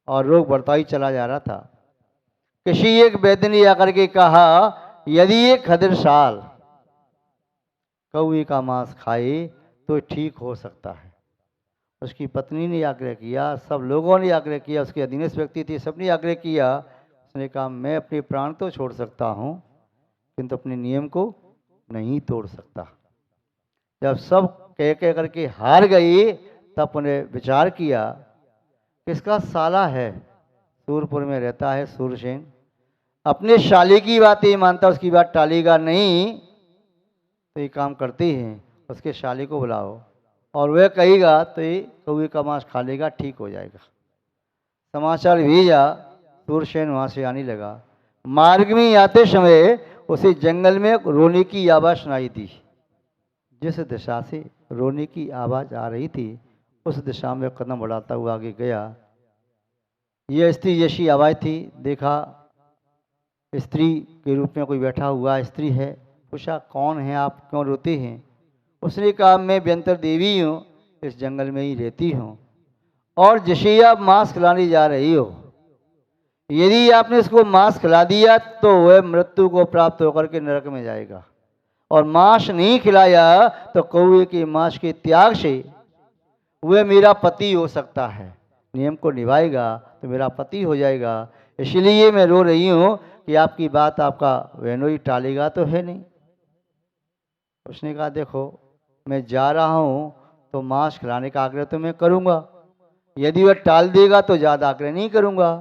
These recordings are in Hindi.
और रोग बढ़ता ही चला जा रहा था। किसी एक वैद्य ने आकर के कहा, यदि ये खदिरसाल कौवे का मांस खाए तो ठीक हो सकता है। उसकी पत्नी ने आग्रह किया, सब लोगों ने आग्रह किया, उसके अधीनस्थ व्यक्ति थे, सबने आग्रह किया। उसने कहा, मैं अपने प्राण तो छोड़ सकता हूँ किंतु अपने नियम को नहीं तोड़ सकता। जब सब कह करके हार गई, तब उन्हें विचार किया, किसका साला है, सूरपुर में रहता है सूरसेन, अपने शाली की बात ही मानता, उसकी बात टालेगा नहीं। तो ये काम करते हैं, उसके शाली को बुलाओ और वह कहेगा तो ये कौवे का मांस खा लेगा, ठीक हो जाएगा। समाचार भेजा, सूरसेन वहाँ से आने लगा। मार्ग में आते समय उसे जंगल में रोने की आवाज़ सुनाई दी। जिस दिशा से रोने की आवाज़ आ रही थी उस दिशा में कदम बढ़ाता हुआ आगे गया। यह स्त्री जैसी आवाज़ थी। देखा स्त्री के रूप में कोई बैठा हुआ स्त्री है। पूछा, कौन है आप, क्यों रोते हैं? उसने कहा, मैं व्यंतर देवी हूँ, इस जंगल में ही रहती हूँ और जिसे आप मांस खिलाने जा रही हो, यदि आपने इसको मांस खिला दिया तो वह मृत्यु को प्राप्त होकर के नरक में जाएगा, और मांस नहीं खिलाया तो कौवे के मांस के त्याग से वह मेरा पति हो सकता है, नियम को निभाएगा तो मेरा पति हो जाएगा। इसलिए मैं रो रही हूँ कि आपकी बात आपका वेनोई टालेगा तो है नहीं। उसने कहा, देखो मैं जा रहा हूँ तो मांस खिलाने का आग्रह तो मैं करूँगा, यदि वह टाल देगा तो ज़्यादा आग्रह नहीं करूँगा।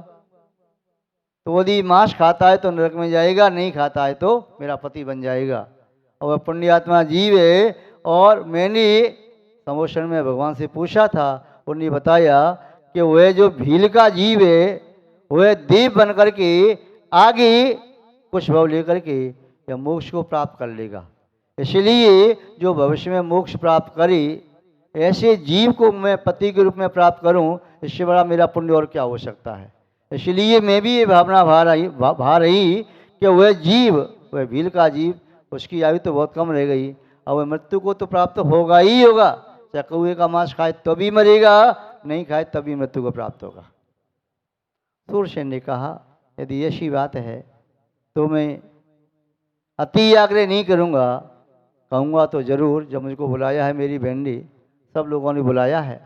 तो यदि मांस खाता है तो नरक में जाएगा, नहीं खाता है तो मेरा पति बन जाएगा। और वह पुण्यात्मा जीव है। और मैंने संभोषण में भगवान से पूछा था, उन्होंने बताया कि वह जो भील का जीव है वह देव बन करके आगे कुछ भाव लेकर के या मोक्ष को प्राप्त कर लेगा। इसलिए जो भविष्य में मोक्ष प्राप्त करे ऐसे जीव को मैं पति के रूप में प्राप्त करूं, इससे बड़ा मेरा पुण्य और क्या हो सकता है। इसलिए मैं भी ये भावना भा रही कि वह जीव, वह भील का जीव, उसकी आयु तो बहुत कम रह गई और वह मृत्यु को तो प्राप्त होगा ही होगा। चाहे कौवे का मांस खाए तो भी मरेगा, नहीं खाए तभी मृत्यु को प्राप्त होगा। सूरसेन ने कहा, यदि ऐसी बात है तो मैं अति आग्रह नहीं करूँगा, कहूँगा तो ज़रूर। जब मुझको बुलाया है मेरी बहन ने, सब लोगों ने बुलाया है,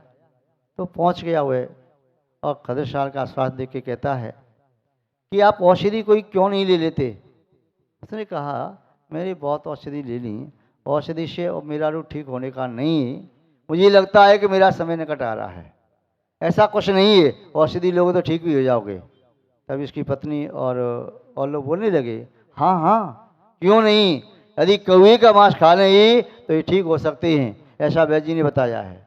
तो पहुँच गया वह और खदिरसाल का स्वास्थ्य देख के कहता है कि आप औषधि कोई क्यों नहीं ले लेते? उसने कहा, मैंने बहुत औषधि ले ली, औषधि से और मेरा रूप ठीक होने का नहीं। मुझे लगता है कि मेरा समय निकट आ रहा है। ऐसा कुछ नहीं है, औषधि लोगे तो ठीक भी हो जाओगे। तब इसकी पत्नी और लोग बोलने लगे, हाँ हाँ क्यों नहीं, यदि कौवे का मांस खा लें तो ये ठीक हो सकते हैं, ऐसा वैद्य जी ने बताया है।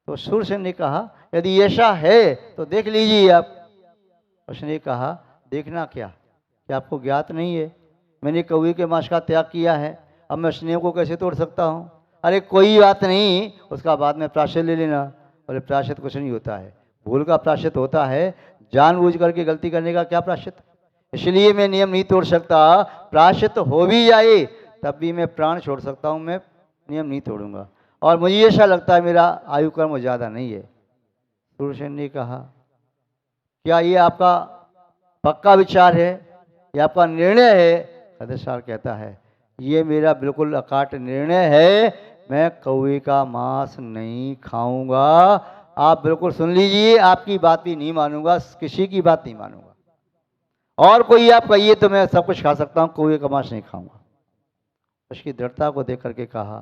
तो सूरसेन ने कहा, यदि ऐसा है तो देख लीजिए आप। उसने कहा, देखना क्या आपको ज्ञात नहीं है? मैंने कौवे के मांस का त्याग किया है, अब मैं स्नेह को कैसे तोड़ सकता हूँ? अरे कोई बात नहीं, उसका बाद में प्रायश्चित ले लेना। बोले, प्रायश्चित कुछ नहीं होता है, भूल का प्रायश्चित होता है, जानबूझ करके गलती करने का क्या प्रायश्चित? इसलिए मैं नियम नहीं तोड़ सकता। प्रायश्चित हो भी जाए तब भी मैं प्राण छोड़ सकता हूँ, मैं नियम नहीं तोड़ूंगा। और मुझे ऐसा लगता है मेरा आयु कर्म ज़्यादा नहीं है। सूरसेन ने कहा, क्या ये आपका पक्का विचार है, ये आपका निर्णय है? खदिरसाल कहता है, ये मेरा बिल्कुल अकाट निर्णय है, मैं कौवे का मांस नहीं खाऊंगा। आप बिल्कुल सुन लीजिए, आपकी बात भी नहीं मानूंगा, किसी की बात नहीं मानूंगा। और कोई आप कहिए तो मैं सब कुछ खा सकता हूँ, कौवे का मांस नहीं खाऊंगा। उसकी दृढ़ता को देख करके कहा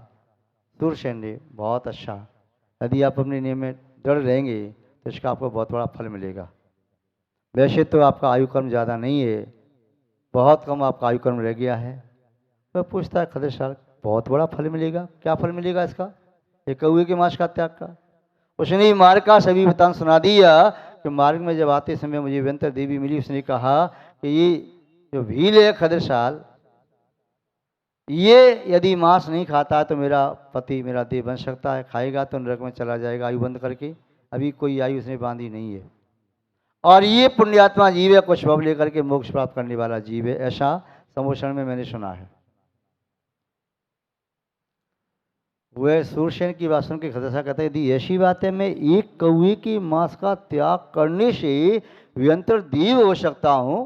सूरसेन ने, बहुत अच्छा, यदि आप अपने नियम में दृढ़ रहेंगे तो इसका आपको बहुत बड़ा फल मिलेगा। वैसे तो आपका आयु कर्म ज़्यादा नहीं है, बहुत कम आपका आयु कर्म रह गया है। तो पूछता है खदिरसाल, बहुत बड़ा फल मिलेगा? क्या फल मिलेगा इसका? एक कौवे के मांस का त्याग का। उसने मार्ग का सभी वृत्तांत सुना दिया कि मार्ग में जब आते समय मुझे व्यंतर देवी मिली। उसने कहा कि ये जो भील है खदिरसाल, ये यदि मांस नहीं खाता है तो मेरा पति, मेरा देह बन सकता है, खाएगा तो नरक में चला जाएगा आयु बंद करके। अभी कोई आयु उसने बांधी नहीं है, और ये पुण्यात्मा जीव है, कुछ भव लेकर के मोक्ष प्राप्त करने वाला जीव है, ऐसा संभोषण में मैंने सुना है। वह सूरसेन की बात सुन के खदरशाह कहता है यदि ऐसी बात है मैं एक कौवे की मांस का त्याग करने से व्यंतर दीव हो सकता हूँ।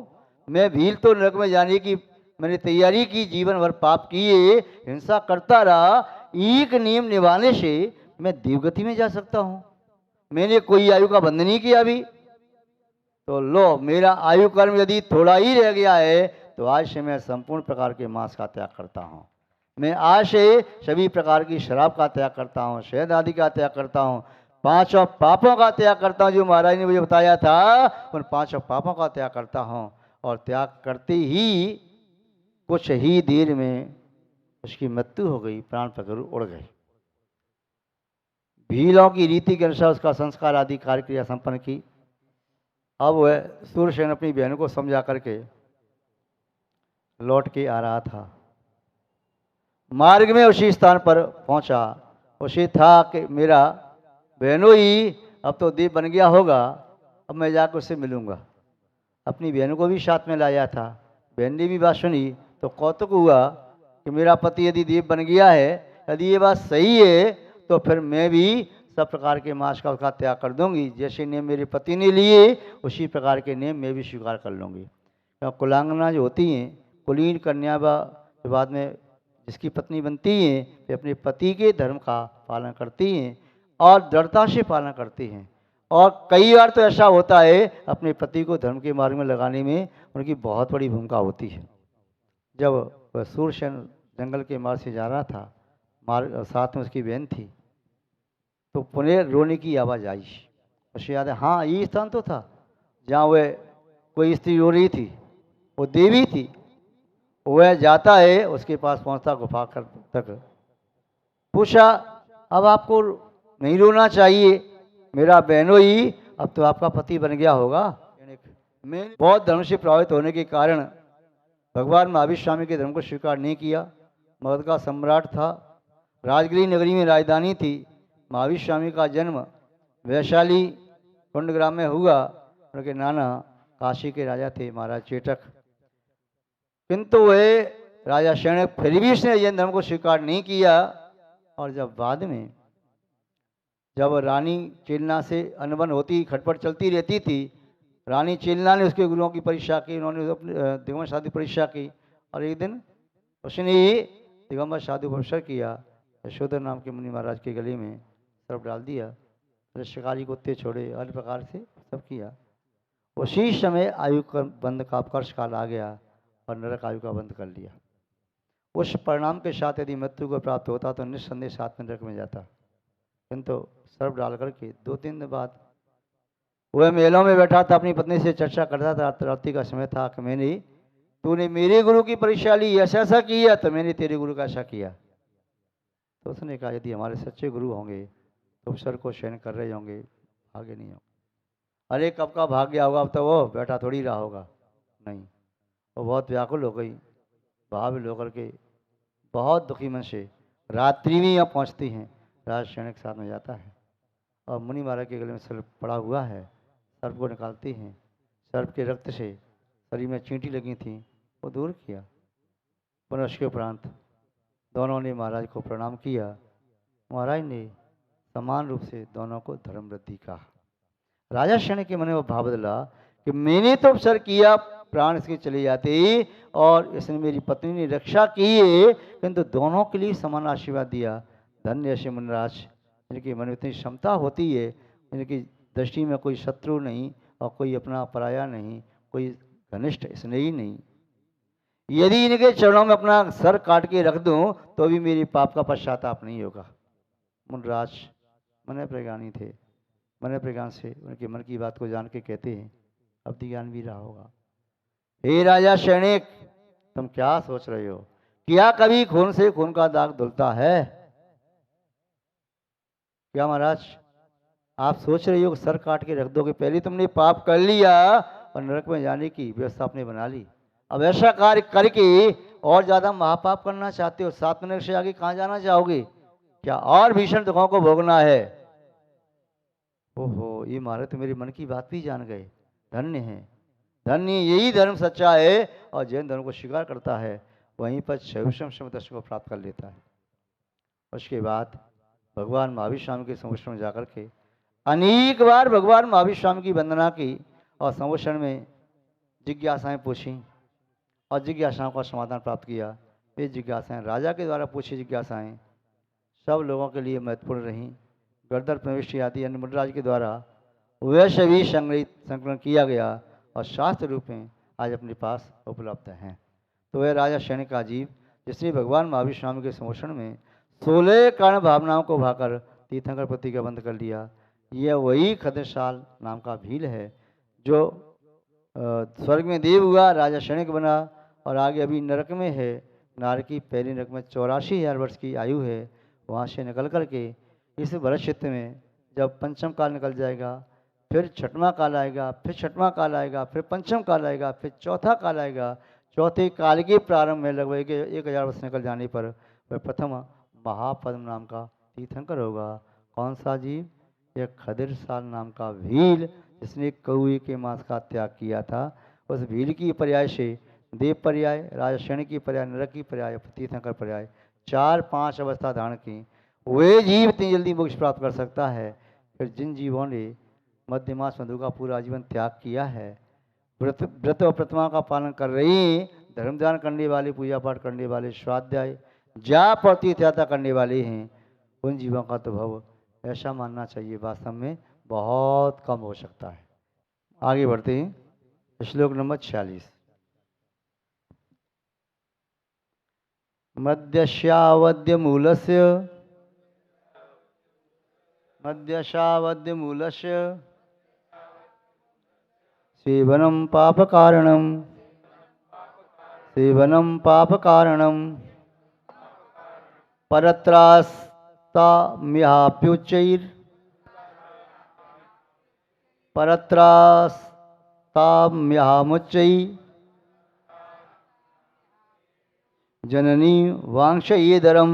मैं भील तो नरक में जाने की मैंने तैयारी की, जीवन भर पाप किए, हिंसा करता रहा, एक नियम निभाने से मैं देवगति में जा सकता हूँ। मैंने कोई आयु का बंधन नहीं किया अभी, तो लो मेरा आयु कर्म यदि थोड़ा ही रह गया है तो आज से मैं संपूर्ण प्रकार के मांस का त्याग करता हूँ। मैं आज से सभी प्रकार की शराब का त्याग करता हूँ, शहद आदि का त्याग करता हूँ, पांचों पापों का त्याग करता हूँ। जो महाराज ने मुझे बताया था उन पांचों पापों का त्याग करता हूँ। और त्याग करते ही कुछ ही देर में उसकी मृत्यु हो गई, प्राण पखेरु उड़ गए। भीलों की रीति के अनुसार उसका संस्कार आदि कार्य क्रिया संपन्न की। अब वह सूरसेन अपनी बहन को समझा करके लौट के आ रहा था। मार्ग में उसी स्थान पर पहुंचा, उसे था कि मेरा बहनोई अब तो दीप बन गया होगा, अब मैं जाकर उससे मिलूंगा। अपनी बहन को भी साथ में लाया था। बहन ने भी बात सुनी तो कौतुक हुआ कि मेरा पति यदि दीप बन गया है, यदि ये बात सही है तो फिर मैं भी सब प्रकार के मांस का उसका त्याग कर दूंगी। जैसे नियम मेरे पति ने लिए उसी प्रकार के नियम मैं भी स्वीकार कर लूँगी। क्योंकि कुलांगना जो होती हैं, कुलीन कन्या के बाद में जिसकी पत्नी बनती हैं, वे अपने पति के धर्म का पालन करती हैं और दृढ़ता से पालन करती हैं। और कई बार तो ऐसा होता है अपने पति को धर्म के मार्ग में लगाने में उनकी बहुत बड़ी भूमिका होती है। जब वह सूरसेन जंगल के मार्ग से जा रहा था, मार्ग साथ में उसकी बहन थी, तो पुनः रोने की आवाज़ आई। उसे याद है, हाँ ये स्थान तो था जहाँ वह कोई स्त्री रो रही थी, वो देवी थी। वह जाता है, उसके पास पहुंचता गुफा तक, पूछा अब आपको नहीं रोना चाहिए, मेरा बहनोई अब तो आपका पति बन गया होगा। मैं बौद्ध धर्म से प्रभावित होने के कारण भगवान महावीर स्वामी के धर्म को स्वीकार नहीं किया। मगध का सम्राट था, राजगिरी नगरी में राजधानी थी। महावीर स्वामी का जन्म वैशाली कुंडग्राम में हुआ। उनके नाना काशी के राजा थे महाराज चेटक, किंतु वे राजा शरणक फिर भी उसने जैन धर्म को स्वीकार नहीं किया। और जब बाद में जब रानी चेलना से अनबन होती, खटपट चलती रहती थी, रानी चेलना ने उसके गुरुओं की परीक्षा की, उन्होंने अपने दिगंबर साधु परीक्षा की। और एक दिन उसने ही दिगंबर साधु अवसर किया, यशोधर नाम के मुनि महाराज के गले में सर्प डाल दिया, शिकारी कुत्ते छोड़े, अन्य प्रकार से सब किया। उसी समय आयु का बंध का अपकर्ष काल आ गया और नरक आयु का बंध कर लिया। उस परिणाम के साथ यदि मृत्यु को प्राप्त होता तो निस्संदेह साथ में नरक में जाता, किंतु सर्प डाल करके 2-3 दिन बाद वह मेलों में बैठा था, अपनी पत्नी से चर्चा करता था। रात्रि का समय था कि मैंने तूने मेरे गुरु की परीक्षा ली, ऐसा ऐसा किया, तो मैंने तेरे गुरु का ऐसा किया। तो उसने कहा यदि हमारे सच्चे गुरु होंगे तो सर को शयन कर रहे होंगे, आगे नहीं होंगे। अरे कब का भाग गया होगा, अब तो वो बैठा थोड़ी रहा होगा। नहीं, वो बहुत व्याकुल हो गई, भाव होकर के बहुत दुखी मन से रात्रि में यहाँ पहुँचती हैं। राज शयन के साथ में जाता है और मुनि महाराज के गले में सर्प पड़ा हुआ है, सर्प को निकालती हैं। सर्प के रक्त से शरीर में चींटी लगी थी, वो दूर किया। पुनः उसके उपरांत दोनों ने महाराज को प्रणाम किया। महाराज ने समान रूप से दोनों को धर्म वृद्धि कहा। राजा शयन के मन में वो भाव बदला कि मैंने तो अवसर किया, प्राण इसके चले जाते और इसने मेरी पत्नी ने रक्षा की है, किंतु दोनों के लिए समान आशीर्वाद दिया। धन्य ऐसे मुनिराज जिनके मन में इतनी क्षमता होती है, जिनकी दृष्टि में कोई शत्रु नहीं और कोई अपना पराया नहीं, कोई घनिष्ठ स्नेही नहीं। यदि इनके चरणों में अपना सर काट के रख दूं तो भी मेरे पाप का पश्चाताप नहीं होगा। मुनिराज मन प्रज्ञानी थे, मन प्रज्ञान से उनके मन की बात को जान के कहते हैं, अब ज्ञान भी रहा होगा। हे राजा शयनिक, तुम क्या सोच रहे हो? क्या कभी खून से खून का दाग धुलता है क्या? महाराज आप सोच रहे हो कि सर काट के रख दोगे? पहले तुमने पाप कर लिया और नरक में जाने की व्यवस्था आपने बना ली, अब ऐसा कार्य करके और ज्यादा महापाप करना चाहते हो? 7 नरक से आगे कहाँ जाना चाहोगे? क्या और भीषण दुखों को भोगना है? ओहो, ये महाराज तो मेरे मन की बात भी जान गए। धन्य है, धन्य, यही धर्म सच्चा है और जैन धर्म को स्वीकार करता है, वहीं पर शैव दर्शन को प्राप्त कर लेता है। उसके बाद भगवान महावीर स्वामी के संवत्सर में जाकर के अनेक बार भगवान महावीर स्वामी की वंदना की और संवत्सर में जिज्ञासाएं पूछी और जिज्ञासाओं का समाधान प्राप्त किया। ये जिज्ञासाएं राजा के द्वारा पूछी जिज्ञासाएं सब लोगों के लिए महत्वपूर्ण रहीं। गर्दर प्रविष्टि आदि अन्य मुद्राज के द्वारा वैसे भी संकलन किया गया और शास्त्र रूप में आज अपने पास उपलब्ध हैं। तो वह राजा शयनकाजीव जिसने भगवान महावीर स्वामी के संवत्सर में 16 कारण भावनाओं को भाकर तीर्थंकर पति का बंद कर लिया। यह वही खद्रसाल नाम का भील है जो स्वर्ग में देव हुआ, राजा शयनक बना और आगे अभी नरक में है। नारकी पहले नरक में 84,000 वर्ष की आयु है। वहाँ से निकल करके इस भरत क्षेत्र में जब पंचम काल निकल जाएगा, फिर छठवां काल आएगा, फिर छठवां काल आएगा, फिर पंचम काल आएगा, फिर चौथा काल आएगा। चौथे काल के प्रारंभ में लगभग 1,000 वर्ष निकल जाने पर वह प्रथम महापद्म नाम का तीर्थंकर होगा। कौन सा जीव? यह खदिरसाल नाम का भील जिसने कौए के मांस का त्याग किया था। उस भील की पर्याय से देव पर्याय, राजा शयन की पर्याय, नरक की पर्याय, तीर्थंकर पर्याय 4-5 अवस्था धारण की वे जीव इतनी जल्दी मोक्ष प्राप्त कर सकता है। फिर जिन जीवों ने मध्यमास मधु का पूरा जीवन त्याग किया है, व्रत और प्रतिमा का पालन कर रही, धर्म ध्यान करने वाले, पूजा पाठ करने वाले, स्वाध्याय जाप और तीर्थयात्रा करने वाले हैं, उन जीवों का तो भव ऐसा मानना चाहिए वास्तव में बहुत कम हो सकता है। आगे बढ़ते हैं। श्लोक नंबर 46। मध्यशावद्यमूलस्य सेवनं पापकारणं परत्रास्ताम्यहामुच्चैः जननीं वांक्षयेदरम्।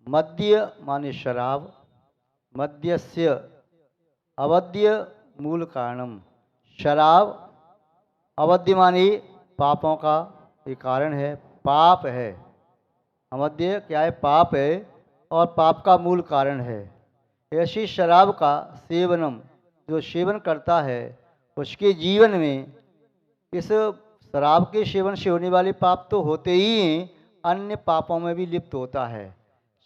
मद्य माने शराब, मद्यस्य अवद्य मूल कारणम। शराब अवद्य माने पापों का एक कारण है, पाप है। अवद्य क्या है? पाप है और पाप का मूल कारण है। ऐसी शराब का सेवनम जो सेवन करता है उसके जीवन में इस शराब के सेवन से होने वाले पाप तो होते ही हैं, अन्य पापों में भी लिप्त होता है।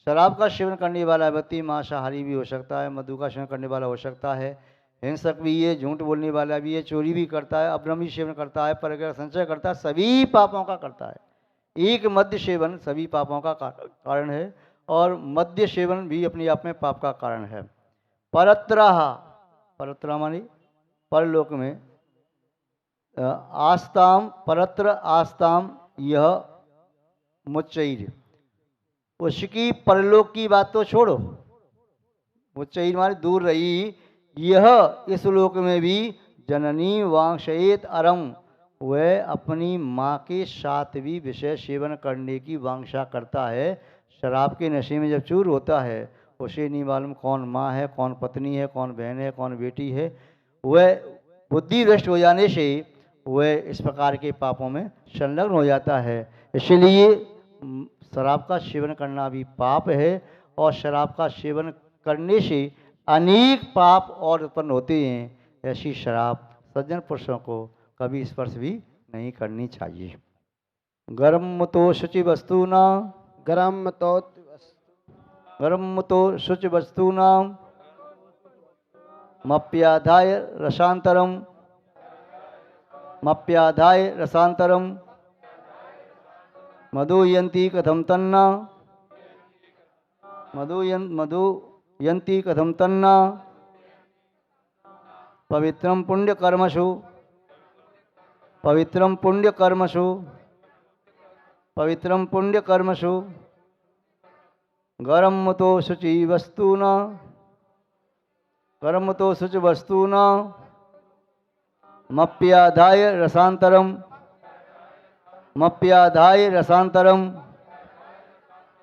शराब का सेवन करने वाला व्यक्ति मांसाहारी भी हो सकता है, मधु का सेवन करने वाला हो सकता है, हिंसक भी है, झूठ बोलने वाला भी है, चोरी भी करता है, अब्रह्मी सेवन करता है, परग्रह संचय करता है, सभी पापों का करता है। एक मद्य सेवन सभी पापों का कारण है और मद्य सेवन भी अपने आप में पाप का कारण है। परत्र मानी परलोक में, आस्ताम परत्र आस्ताम यह मुच्चैर, उसकी परलोक की बात तो छोड़ो, मुच्चैर माने दूर रही, यह इस लोक में भी जननी वांक्षयेत अरम, वह अपनी माँ के साथ भी विषय सेवन करने की वांछा करता है। शराब के नशे में जब चूर होता है उसे नहीं मालूम कौन माँ है, कौन पत्नी है, कौन बहन है, कौन बेटी है। वह बुद्धि भ्रष्ट हो जाने से वह इस प्रकार के पापों में संलग्न हो जाता है। इसलिए शराब का सेवन करना भी पाप है और शराब का सेवन करने से अनेक पाप और उत्पन्न होते हैं। ऐसी शराब सज्जन पुरुषों को कभी स्पर्श भी नहीं करनी चाहिए। गर्म तो शुचि वस्तुना शुचि वस्तुना मप्याधाय रसांतरम मधुयंती कथम तन्ना पवित्रम पुण्यकर्मसु गरम तो शुचि वस्तुना मप्याधाय रसांतरम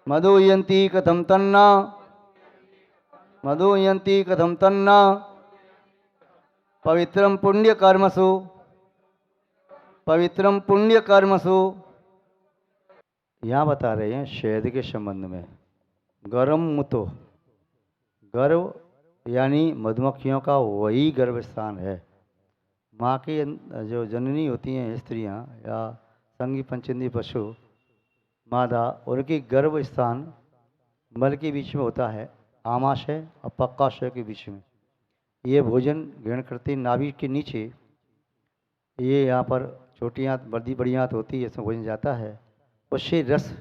मधुयंती कथम तन्ना पवित्रम पुण्य कर्मसु, पवित्रम पुण्य कर्मसु। यहाँ बता रहे हैं शहद के संबंध में। गर्म मुतो, गर्भ यानी मधुमक्खियों का वही गर्भ स्थान है। माँ की जो जननी होती हैं स्त्रियाँ या संगी पंचेंद्रीय पशु मादा, उनकी गर्भ स्थान मल के बीच में होता है, आमाशय और पक्काशय के बीच में। ये भोजन ग्रहण करते नाभि के नीचे, ये यहाँ पर छोटी आंत बड़ी आंत होती है, इसमें भोजन जाता है। उससे रस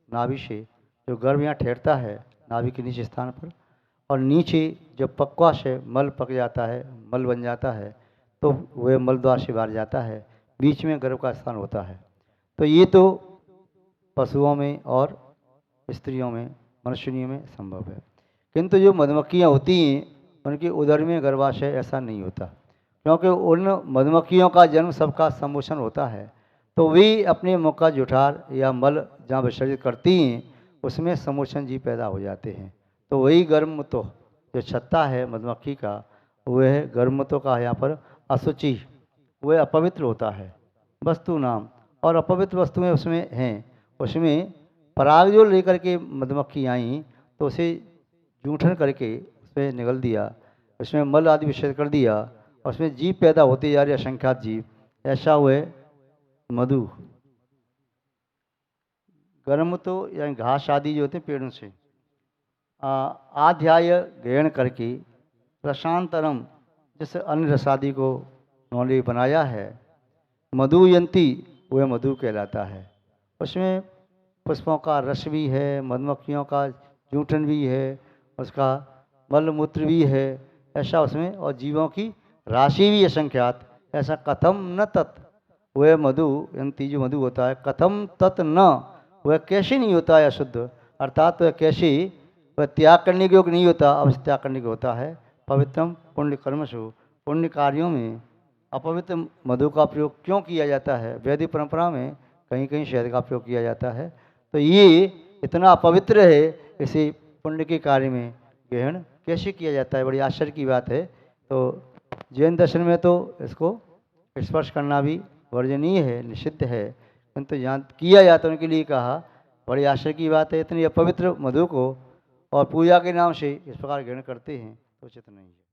नाभि से जो गर्भ यहाँ ठहरता है नाभि के नीचे स्थान पर, और नीचे जब पक्वाशय मल पक जाता है, मल बन जाता है, तो वह मल द्वार से बाहर जाता है, बीच में गर्भ का स्थान होता है। तो ये तो पशुओं में और स्त्रियों में, मनुष्यों में संभव है, किंतु जो मधुमक्खियाँ होती हैं उनके उदर में गर्भाशय ऐसा नहीं होता, क्योंकि उन मधुमक्खियों का जन्म सबका सम्मोचन होता है। तो वे अपने मुख का जुठार या मल जहाँ विसर्जित करती हैं उसमें सम्मोचन जीव पैदा हो जाते हैं। तो वही गर्भमूत्र जो छत्ता है मधुमक्खी का, वह गर्भमूत्र का यहाँ पर अशुचि, वह अपवित्र होता है वस्तु नाम, और अपवित्र वस्तुएं उसमें हैं। उसमें पराग जो लेकर के मधुमक्खी आई तो उसे जूठन करके उसमें निगल दिया, उसमें मल आदि विसर्जित कर दिया, और उसमें जीव पैदा होती जा रही असंख्यात जीव। ऐसा हुए मधु। गर्म तो यानी घास आदि जो होते हैं पेड़ों से आध्याय ग्रहण करके प्रशांतरम, जैसे अन्य रसादि को उन्होंने बनाया है, मधुयंती वह मधु कहलाता है। उसमें पुष्पों का रस भी है, मधुमक्खियों का जूठन भी है, उसका मल मूत्र भी है, ऐसा उसमें, और जीवों की राशि भी असंख्यात। ऐसा कथम न तत्, वह मधु यंती जो मधु होता है, कथम तत् न, वह कैसे नहीं होता है अशुद्ध, अर्थात वह कैसे, वह त्याग करने के योग्य नहीं होता, अवश्य त्याग करने के होता है। पवित्रम पुण्य कर्मसु, पुण्य कार्यों में अपवित्र मधु का प्रयोग क्यों किया जाता है? वैदिक परंपरा में कहीं कहीं शहद का प्रयोग किया जाता है। तो ये इतना अपवित्र है, इसे पुण्य के कार्य में ग्रहण कैसे किया जाता है? बड़ी आश्चर्य की बात है। तो जैन दर्शन में तो इसको स्पर्श करना भी वर्जनीय है, निषिद्ध है, किंतु यहाँ किया जाता है उनके लिए कहा। बड़ी आश्चर्य की बात है, इतनी अपवित्र मधु को और पूजा के नाम से इस प्रकार ग्रहण करते हैं, तो उचित नहीं है।